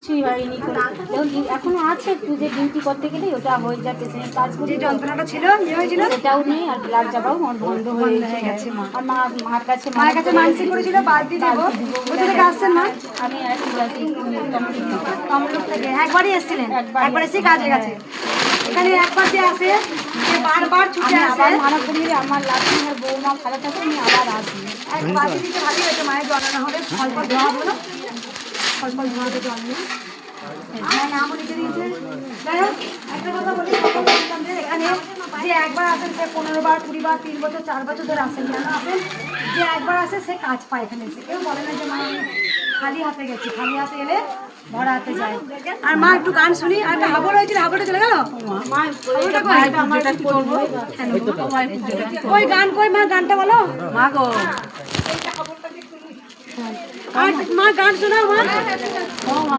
কিছুই হয়নি কোনো। এখনো আছে একটু, যে ডিউটি করতে গেলে ওটা হয়ে যায়, পেশেন্টের কাজ যে যন্ত্রণাটা ছিল হয়েছিল সেটাও নেই, আর ব্লাড যাওয়াও বন্ধ হয়ে গেছে। আর মার কাছে মানসিক করেছিল বালতি দেবো। কোথা থেকে আসছেন মা? আমি তমলুক থেকে একবারই এসেছিলেন? একবার এসে কাজ হয়ে গেছে। এখানে একবার যে আসে সে বারবার ছুটে আসে। মানা করি আমার লাঠি আর বৌমা ভালো থাকে, আমি আবার আসি। এক বালতি দিতে ভালোই হয়েছে, মায়ের জল না হলে ফল ফল ধোয়া হলো, ফল ফল ধোয়াতে জল নিয়ে নামও লিখে দিয়েছে। যাই হোক, একটা কথা বলি, এখানে যে একবার আসেন সে 15 বার 20 বার 3 বছর 4 বছর ধরে আসেন, কেন আসেন? যে একবার আসে সে কাজ পায় এখানে এসে। কেউ বলে না যে মা খালি হাতে গেছি, খালি হাতে এলে ভরা হাতে যায়। আর মা একটু গান শুনি। আর একটা হাবড় হয়েছিল, হাবড়টা চলে গেল। ওই গান কই মা? গানটা বলো মা গো। আর মা গান শোনাও মা।